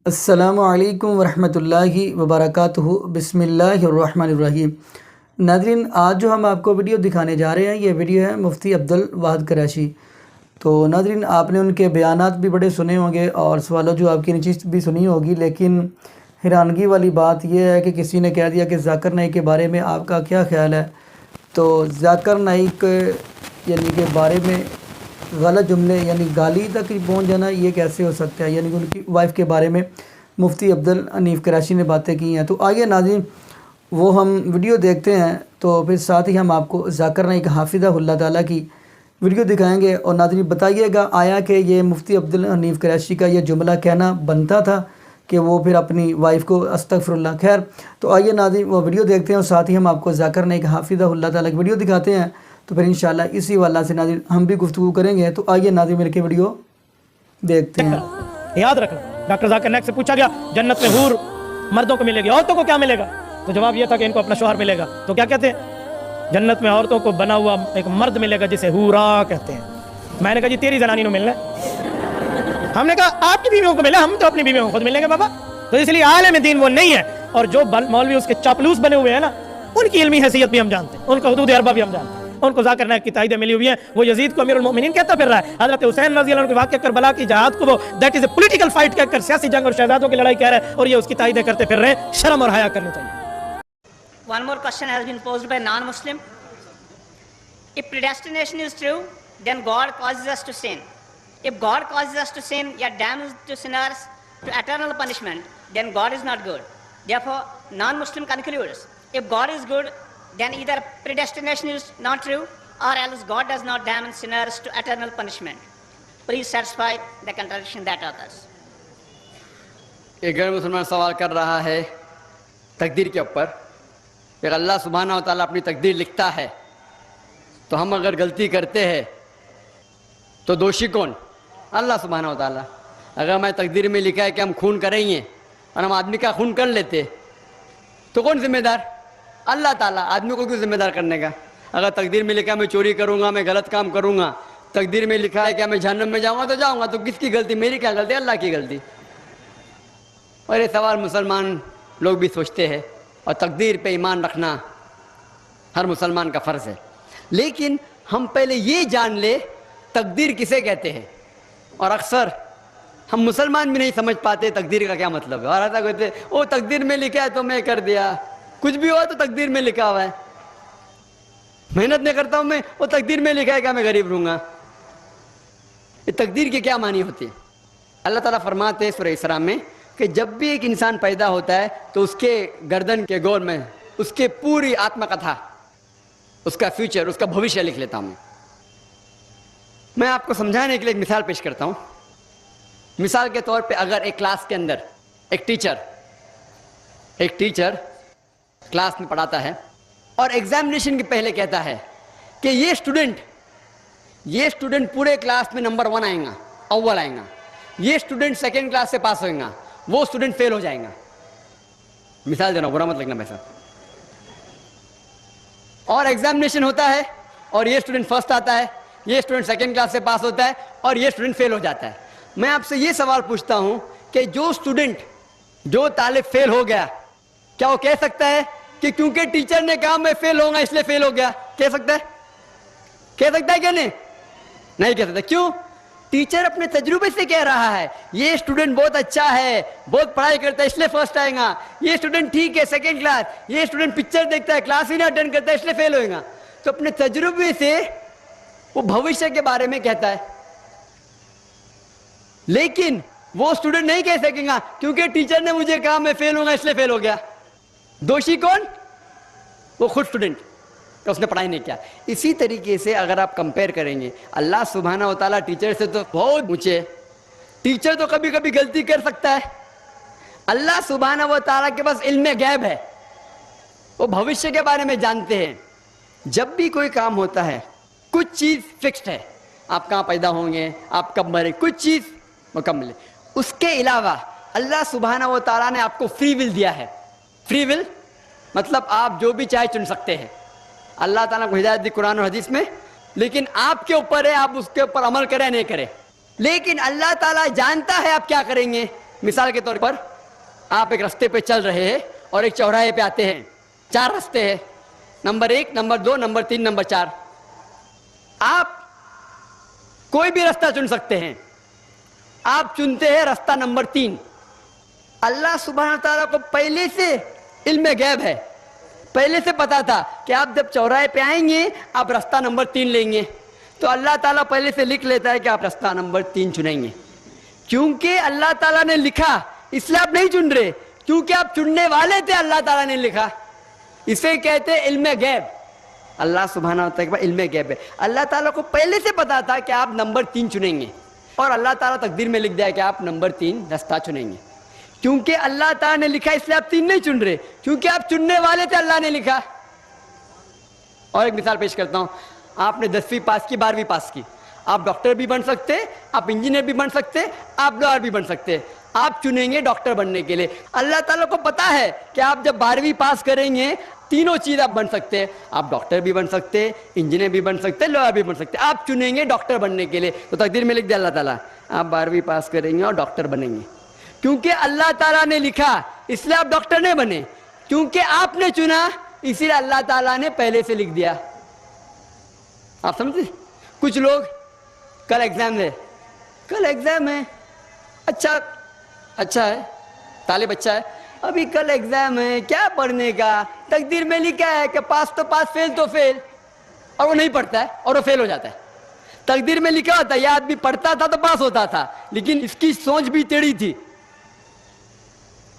السلام علیکم ورحمۃ اللہ وبرکاتہ۔ بسم اللہ الرحمن الرحیم۔ ناظرین، آج جو ہم آپ کو ویڈیو دکھانے جا رہے ہیں یہ ویڈیو ہے مفتی عبدالواحد قریشی۔ تو ناظرین، آپ نے ان کے بیانات بھی بڑے سنے ہوں گے اور سوال و جواب کی نیچے بھی سنی ہوگی، لیکن حیرانگی والی بات یہ ہے کہ کسی نے کہہ دیا کہ ذاکر نائک کے بارے میں آپ کا کیا خیال ہے؟ تو ذاکر نائک یعنی کہ بارے میں غلط جملے یعنی گالی تک پہنچ جانا یہ کیسے ہو سکتا ہے؟ یعنی کہ ان کی وائف کے بارے میں مفتی عبدالحنیف قریشی نے باتیں کی ہیں۔ تو آئیے ناظرین وہ ہم ویڈیو دیکھتے ہیں، تو پھر ساتھ ہی ہم آپ کو ذاکر نائک حافظہ اللہ تعالیٰ کی ویڈیو دکھائیں گے۔ اور ناظرین بتائیے گا آیا کہ یہ مفتی عبدالحنیف قریشی کا یہ جملہ کہنا بنتا تھا کہ وہ پھر اپنی وائف کو استغفر اللہ؟ خیر، تو آئیے ناظرین وہ ویڈیو دیکھتے ہیں اور ساتھ ہی ہم آپ کو ذاکر نائک حافظہ اللہ تعالیٰ کی ویڈیو دکھاتے ہیں، تو پھر انشاءاللہ اسی واللہ سے ناظرین ہم بھی گفتگو کریں گے۔ تو آئیے ناظرین مل کے ویڈیو دیکھتے ہیں۔ یاد رکھنا، ڈاکٹر ذاکر نائک سے پوچھا گیا جنت میں حور مردوں کو ملے گی، عورتوں کو کیا ملے گا؟ تو جواب یہ تھا کہ ان کو اپنا شوہر ملے گا۔ تو کیا کہتے ہیں؟ جنت میں عورتوں کو بنا ہوا ایک مرد ملے گا جسے حورا کہتے ہیں۔ میں نے کہا جی تیری زنانی نو ملنا ہے۔ ہم نے کہا آپ کی بیویوں کو ملے، ہم تو اپنی بیویوں کو خود ملیں گے بابا۔ تو اس لیے عالم دین وہ نہیں ہے، اور جو مولوی اس کے چاپلوس بنے ہوئے ہیں نا، ان کی علمی حیثیت بھی ہم جانتے ہیں، ان کا حدود اربع بھی ہم جانتے ہیں۔ ان کو ذاکر نائک کی تائیدیں ملی ہوئی ہیں۔ وہ یزید کو امیر المؤمنین کہتا پھر رہا ہے، حضرت حسین رضی اللہ عنہ کے واقعہ کربلا کی جہاد کو وہ that is a political fight کہہ کر سیاسی جنگ اور شہزادوں کی لڑائی کہہ رہا ہے، اور یہ اس کی تائیدیں کرتے پھر رہے ہیں۔ شرم اور حیا کرنی چاہیے۔ One more question has been posed by non-Muslim. If predestination is true, then God causes us to sin. If God causes us to sin, yet damns to sinners to eternal punishment, then God is not good. Therefore, non-Muslim concludes, if God is good, then either predestination is not true, or else God does not damn sinners to eternal punishment. Please satisfy the contradiction that occurs. ایک غیر مسلمان سوال کر رہا ہے تقدیر کے اوپر کہ اللہ سبحانہ و تعالیٰ اپنی تقدیر لکھتا ہے، تو ہم اگر غلطی کرتے ہیں تو دوشی کون؟ اللہ سبحانہ و تعالیٰ۔ اگر ہمیں تقدیر میں لکھا ہے کہ ہم خون کریں گے اور ہم آدمی کا خون کر لیتے تو کون ذمہ دار؟ اللہ تعالیٰ۔ آدمی کو کیوں ذمہ دار کرنے کا؟ اگر تقدیر میں لکھا ہے میں چوری کروں گا، میں غلط کام کروں گا، تقدیر میں لکھا ہے کہ میں جہنم میں جاؤں گا تو جاؤں گا، تو کس کی غلطی؟ میری کیا غلطی؟ اللہ کی غلطی۔ اور یہ سوال مسلمان لوگ بھی سوچتے ہیں، اور تقدیر پہ ایمان رکھنا ہر مسلمان کا فرض ہے۔ لیکن ہم پہلے یہ جان لے تقدیر کسے کہتے ہیں، اور اکثر ہم مسلمان بھی نہیں سمجھ پاتے تقدیر کا کیا مطلب ہے، اور ایسا کہتے ہیں وہ تقدیر میں لکھا ہے تو میں کر دیا، کچھ بھی ہوا تو تقدیر میں لکھا ہوا ہے، محنت نہیں کرتا ہوں میں، وہ تقدیر میں لکھا ہے کہ میں غریب رہوں گا۔ یہ تقدیر کی کیا معنی ہوتی ہے؟ اللہ تعالیٰ فرماتے ہیں سورہ اسراء میں کہ جب بھی ایک انسان پیدا ہوتا ہے تو اس کے گردن کے گول میں اس کے پوری آتما کتھا، اس کا فیوچر، اس کا بھوشیہ لکھ لیتا ہوں میں آپ کو سمجھانے کے لیے ایک مثال پیش کرتا ہوں۔ مثال کے طور پہ اگر ایک کلاس کے اندر ایک ٹیچر کلاس میں پڑھاتا ہے اور ایگزامینیشن کے پہلے کہتا ہے کہ یہ اسٹوڈنٹ پورے کلاس میں نمبر 1 آئیں گا، اول آئیں گا، یہ اسٹوڈنٹ سیکنڈ کلاس سے پاس ہوئیں گا، وہ اسٹوڈنٹ فیل ہو جائیں گا۔ مثال دینا، برا مت لگنا ویسا۔ اور ایگزامینیشن ہوتا ہے اور یہ اسٹوڈنٹ فرسٹ آتا ہے، یہ اسٹوڈنٹ سیکنڈ کلاس سے پاس ہوتا ہے، اور یہ اسٹوڈنٹ فیل ہو جاتا ہے۔ میں آپ سے یہ سوال پوچھتا ہوں کہ جو طالب فیل ہو گیا، کیا وہ کہہ سکتا ہے کہ کیونکہ ٹیچر نے کہا میں فیل ہوں گا اس لیے فیل ہو گیا؟ کہہ سکتا ہے کہ نہیں کہہ سکتا؟ کیوں؟ ٹیچر اپنے تجربے سے کہہ رہا ہے یہ اسٹوڈنٹ بہت اچھا ہے، بہت پڑھائی کرتا ہے اس لیے فرسٹ آئے گا، یہ اسٹوڈنٹ ٹھیک ہے سیکنڈ کلاس، یہ اسٹوڈنٹ پکچر دیکھتا ہے کلاس ہی نہ اٹینڈ کرتا ہے اس لیے فیل ہوئے گا۔ تو اپنے تجربے سے وہ بھوشیہ کے بارے میں کہتا ہے، لیکن وہ اسٹوڈنٹ نہیں کہہ سکے گا کیونکہ ٹیچر نے مجھے کہا میں فیل ہوں گا اس لیے فیل ہو گیا۔ دوشی کون؟ وہ خود اسٹوڈنٹ کہ اس نے پڑھائی نہیں کیا۔ اسی طریقے سے اگر آپ کمپیئر کریں گے، اللہ سبحانہ و تعالیٰ ٹیچر سے تو بہت اونچے، ٹیچر تو کبھی کبھی غلطی کر سکتا ہے، اللہ سبحانہ و تعالیٰ کے پاس علم غیب ہے، وہ بھوشیہ کے بارے میں جانتے ہیں۔ جب بھی کوئی کام ہوتا ہے کچھ چیز فکسڈ ہے، آپ کہاں پیدا ہوں گے، آپ کب مرے، کچھ چیز مکمل ہے۔ اس کے علاوہ اللہ سبحانہ و تعالیٰ نے آپ کو فری ول دیا ہے۔ فری ول مطلب آپ جو بھی چاہے چن سکتے ہیں۔ اللہ تعالیٰ کو ہدایت دی قرآن اور حدیث میں، لیکن آپ کے اوپر ہے آپ اس کے اوپر عمل کریں نہیں کریں۔ لیکن اللہ تعالیٰ جانتا ہے آپ کیا کریں گے، مثال کے طور پر آپ ایک راستے پہ چل رہے ہیں اور ایک چوراہے پہ آتے ہیں. 4 راستے ہیں, نمبر 1, نمبر 2, نمبر 3, نمبر 4. آپ کوئی بھی راستہ چن سکتے ہیں. آپ چنتے ہیں راستہ نمبر 3. اللہ سبحانہ تعالیٰ کو پہلے سے علم غیب ہے, پہلے سے پتا تھا کہ آپ جب چوراہے پہ آئیں گے آپ راستہ نمبر 3 لیں گے. تو اللہ تعالیٰ پہلے سے لکھ لیتا ہے کہ آپ راستہ نمبر 3 چنیں گے. کیونکہ اللہ تعالیٰ نے لکھا اس لیے آپ نہیں چن رہے, کیونکہ آپ چننے والے تھے, اللہ تعالیٰ نے لکھا. اسے کہتے ہیں علم غیب. اللہ سبحانہ تعالیٰ کے پاس علم غیب ہے. اللہ تعالیٰ کو پہلے سے پتا تھا کہ آپ نمبر 3 چنیں گے, اور اللہ تعالیٰ تقدیر میں لکھ دیا کہ آپ نمبر 3 راستہ چنیں گے. کیونکہ اللہ تعالیٰ نے لکھا اس لیے آپ 3 نہیں چن رہے, کیونکہ آپ چننے والے تھے, اللہ نے لکھا. اور ایک مثال پیش کرتا ہوں. آپ نے 10ویں پاس کی, 12ویں پاس کی, آپ ڈاکٹر بھی بن سکتے, آپ انجینئر بھی بن سکتے, آپ لائر بھی بن سکتے. آپ چنیں گے ڈاکٹر بننے کے لیے. اللہ تعالیٰ کو پتا ہے کہ آپ جب 12ویں پاس کریں گے تینوں چیز آپ بن سکتے ہیں. آپ ڈاکٹر بھی بن سکتے, انجینئر بھی بن سکتے, لائر بھی بن سکتے. آپ چنیں گے ڈاکٹر بننے کے لیے. تو تقدیر میں لکھ دیا اللہ تعالیٰ آپ 12ویں پاس کریں گے اور ڈاکٹر بنیں گے. کیونکہ اللہ تعالیٰ نے لکھا اس لیے آپ ڈاکٹر نہیں بنے, کیونکہ آپ نے چنا اسی لیے اللہ تعالیٰ نے پہلے سے لکھ دیا. آپ سمجھتے؟ کچھ لوگ کل ایگزام ہے, اچھا ہے, طالب اچھا ہے, ابھی کل ایگزام ہے, کیا پڑھنے کا, تقدیر میں لکھا ہے کہ پاس تو پاس, فیل تو فیل, اور وہ نہیں پڑھتا ہے اور وہ فیل ہو جاتا ہے. تقدیر میں لکھا ہوتا ہے یہ آدمی پڑھتا تھا تو پاس ہوتا تھا, لیکن اس کی سوچ بھی ٹیڑھی تھی.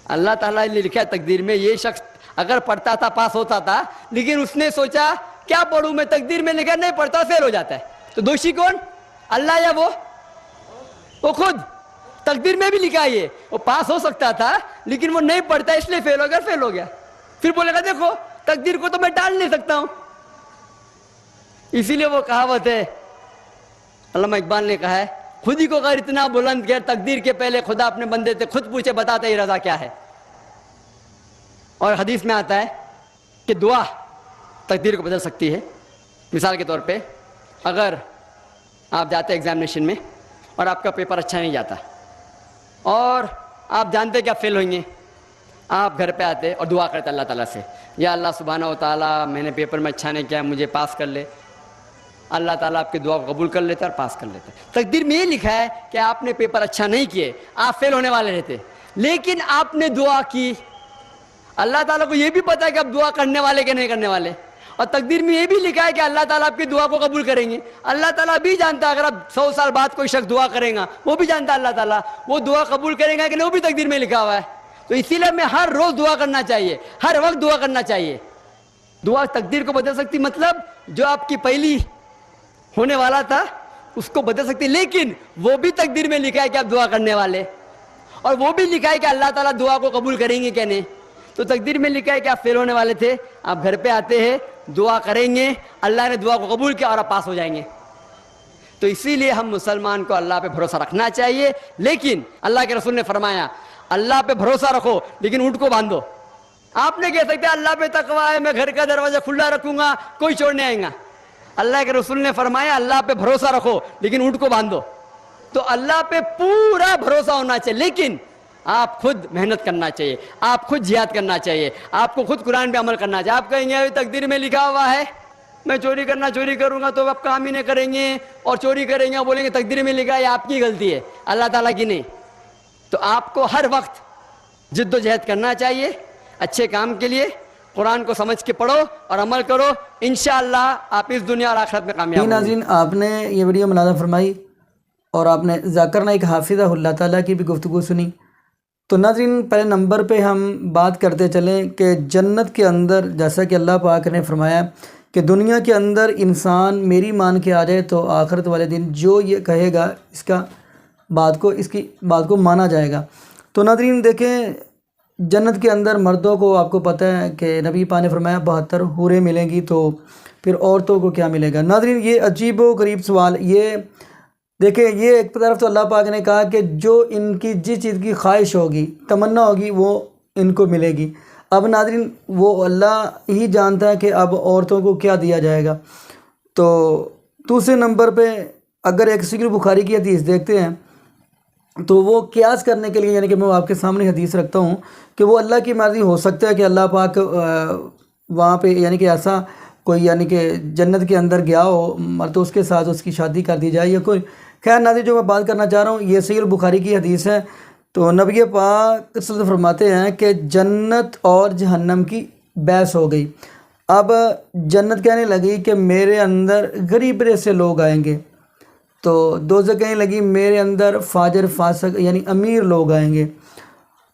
اللہ تعالیٰ نے لکھا ہے تقدیر میں یہ شخص اگر پڑھتا تھا پاس ہوتا تھا, لیکن اس نے سوچا کیا پڑھوں میں, تقدیر میں لکھا نہیں پڑھتا فیل ہو جاتا ہے. تو دوشی کون, اللہ یا وہ خود؟ تقدیر میں بھی لکھا ہے وہ پاس ہو سکتا تھا لیکن وہ نہیں پڑھتا اس لیے فیل ہو گیا. پھر بولے گا دیکھو تقدیر کو تو میں ٹال نہیں سکتا ہوں. اسی لیے وہ کہاوت ہے, علامہ اقبال نے کہا ہے, خود ہی کو غیر اتنا بلند کیا, تقدیر کے پہلے خدا اپنے بندے سے خود پوچھے بتاتے ہی رضا کیا ہے. اور حدیث میں آتا ہے کہ دعا تقدیر کو بدل سکتی ہے. مثال کے طور پہ اگر آپ جاتے ایگزامینیشن میں اور آپ کا پیپر اچھا نہیں جاتا اور آپ جانتے کہ آپ فیل ہوئیں گے, آپ گھر پہ آتے اور دعا کرتے اللہ تعالیٰ سے, یا اللہ سبحانہ و تعالیٰ میں نے پیپر میں اچھا نہیں کیا, مجھے پاس کر لے. اللہ تعالیٰ آپ کی دعا کو قبول کر لیتا ہے اور پاس کر لیتا ہے. تقدیر میں یہ لکھا ہے کہ آپ نے پیپر اچھا نہیں کیے, آپ فیل ہونے والے رہتے, لیکن آپ نے دعا کی. اللہ تعالیٰ کو یہ بھی پتا ہے کہ آپ دعا کرنے والے کہ نہیں کرنے والے, اور تقدیر میں یہ بھی لکھا ہے کہ اللہ تعالیٰ آپ کی دعا کو قبول کریں گے. اللہ تعالیٰ بھی جانتا ہے اگر آپ 100 سال بعد کوئی شخص دعا کرے گا, وہ بھی جانتا ہے اللہ تعالیٰ وہ دعا قبول کرے گا کہ نہیں, وہ بھی تقدیر میں لکھا ہوا ہے. تو اسی لیے ہمیں ہر روز دعا کرنا چاہیے, ہر وقت دعا کرنا چاہیے. دعا تقدیر کو بدل سکتی, مطلب جو آپ کی پہلی ہونے والا تھا اس کو بدل سکتی, لیکن وہ بھی تقدیر میں لکھا ہے کہ آپ دعا کرنے والے, اور وہ بھی لکھا ہے کہ اللہ تعالیٰ دعا کو قبول کریں گے کہ نہیں. تو تقدیر میں لکھا ہے کہ آپ فیل ہونے والے تھے, آپ گھر پہ آتے ہیں, دعا کریں گے, اللہ نے دعا کو قبول کیا اور آپ پاس ہو جائیں گے. تو اسی لیے ہم مسلمان کو اللہ پہ بھروسہ رکھنا چاہیے. لیکن اللہ کے رسول نے فرمایا اللہ پہ بھروسہ رکھو لیکن اونٹ کو باندھو. آپ نے کہہ سکتے اللہ پہ تقویٰ ہے, میں گھر کا دروازہ کھلا رکھوں گا, کوئی چور نہیں آئے گا. اللہ کے رسول نے فرمایا اللہ پہ بھروسہ رکھو لیکن اونٹ کو باندھو. تو اللہ پہ پورا بھروسہ ہونا چاہیے, لیکن آپ خود محنت کرنا چاہیے, آپ خود جہاد کرنا چاہیے, آپ کو خود قرآن پہ عمل کرنا چاہیے. آپ کہیں گے تقدیر میں لکھا ہوا ہے میں چوری کروں گا تو آپ کام ہی نہیں کریں گے, اور چوری کریں گے بولیں گے تقدیر میں لکھا ہے آپ کی غلطی ہے, اللہ تعالیٰ کی نہیں. تو آپ کو ہر وقت جد و جہد کرنا چاہیے اچھے کام کے لیے. قرآن کو سمجھ کے پڑھو اور عمل کرو, انشاءاللہ آپ اس دنیا اور آخرت میں کامیاب ہوں گے. ناظرین, آپ نے یہ ویڈیو ملاحظہ فرمائی اور آپ نے ذاکر نائک حافظہ اللہ تعالیٰ کی بھی گفتگو سنی. تو ناظرین, پہلے نمبر پہ ہم بات کرتے چلیں کہ جنت کے اندر جیسا کہ اللہ پاک نے فرمایا کہ دنیا کے اندر انسان میری مان کے آ جائے تو آخرت والے دن جو یہ کہے گا اس کی بات کو مانا جائے گا. تو ناظرین دیکھیں, جنت کے اندر مردوں کو آپ کو پتہ ہے کہ نبی پاک نے فرمایا 72 حوریں ملیں گی, تو پھر عورتوں کو کیا ملے گا؟ ناظرین یہ عجیب و غریب سوال. یہ دیکھیں, یہ ایک طرف تو اللہ پاک نے کہا کہ جو ان کی جس چیز کی خواہش ہوگی, تمنا ہوگی, وہ ان کو ملے گی. اب ناظرین وہ اللہ ہی جانتا ہے کہ اب عورتوں کو کیا دیا جائے گا. تو دوسرے نمبر پہ اگر ایک صحیح بخاری کی حدیث دیکھتے ہیں, تو وہ قیاس کرنے کے لیے یعنی کہ میں آپ کے سامنے حدیث رکھتا ہوں کہ وہ اللہ کی مرضی ہو سکتا ہے کہ اللہ پاک وہاں پہ یعنی کہ ایسا کوئی یعنی کہ جنت کے اندر گیا ہو تو اس کے ساتھ اس کی شادی کر دی جائے یا کوئی. خیر ناظرین جو میں بات کرنا چاہ رہا ہوں یہ صحیح البخاری کی حدیث ہے. تو نبی پاک صلی اللہ علیہ وسلم فرماتے ہیں کہ جنت اور جہنم کی بحث ہو گئی. اب جنت کہنے لگی کہ میرے اندر غریب سے لوگ آئیں گے، تو دوزخ کہنے لگی میرے اندر فاجر فاسق یعنی امیر لوگ آئیں گے.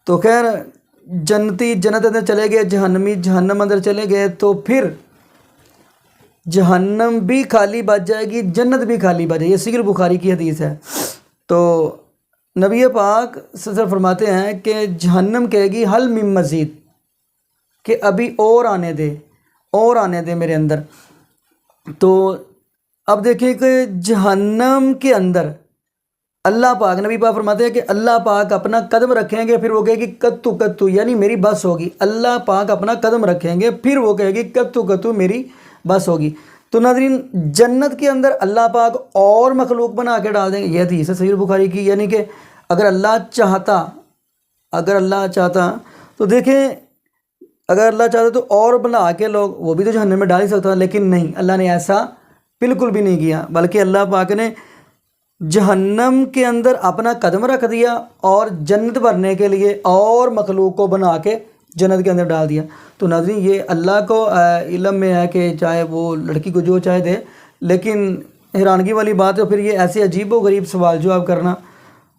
تو خیر جنتی جنت اندر چلے گئے، جہنمی جہنم اندر چلے گئے، تو پھر جہنم بھی خالی بچ جائے گی، جنت بھی خالی بچ جائے گی. یہ صحیح البخاری کی حدیث ہے. تو نبی پاک صلی اللہ علیہ وسلم فرماتے ہیں کہ جہنم کہے گی حل من مزید، کہ ابھی اور آنے دے، اور آنے دے میرے اندر. تو اب دیکھیں کہ جہنم کے اندر اللہ پاک، نبی پاک فرماتے ہیں کہ اللہ پاک اپنا قدم رکھیں گے، پھر وہ کہے گی کتو کتو یعنی میری بس ہوگی. اللہ پاک اپنا قدم رکھیں گے، پھر وہ کہے گی کتو کتو میری بس ہوگی. تو ناظرین جنت کے اندر اللہ پاک اور مخلوق بنا کے ڈال دیں گے. یہ حدیث ہے صحیح البخاری کی. یعنی کہ اگر اللہ چاہتا تو دیکھیں اگر اللہ چاہتا تو اور بنا کے لوگ وہ بھی تو جہنم میں ڈال ہی سکتا، لیکن نہیں، اللہ نے ایسا بالکل بھی نہیں کیا، بلکہ اللہ پاک نے جہنم کے اندر اپنا قدم رکھ دیا اور جنت بھرنے کے لیے اور مخلوق کو بنا کے جنت کے اندر ڈال دیا. تو ناظرین یہ اللہ کو علم میں ہے کہ چاہے وہ لڑکی کو جو چاہے دے، لیکن حیرانگی والی بات ہے پھر یہ ایسے عجیب و غریب سوال جواب کرنا.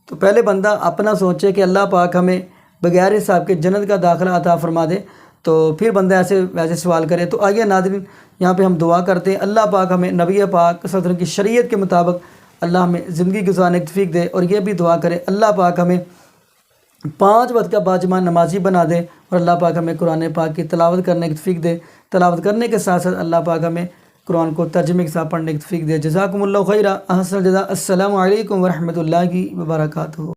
تو پہلے بندہ اپنا سوچے کہ اللہ پاک ہمیں بغیر حساب کے جنت کا داخلہ عطا فرما دے، تو پھر بندہ ویسے سوال کرے. تو آئیے ناظرین یہاں پہ ہم دعا کرتے ہیں اللہ پاک ہمیں نبی پاک صلی اللہ علیہ وسلم کی شریعت کے مطابق اللہ ہمیں زندگی گزارنے کی توفیق دے. اور یہ بھی دعا کرے اللہ پاک ہمیں 5 وقت کا باجمع نمازی بنا دے، اور اللہ پاک ہمیں قرآن پاک کی تلاوت کرنے کی توفیق دے. تلاوت کرنے کے ساتھ ساتھ اللہ پاک ہمیں قرآن کو ترجمے کے ساتھ پڑھنے کی توفیق دے. جزاکم اللہ خیرہ، احسن الجزاء. السلام علیکم ورحمۃ اللہ وبرکاتہ.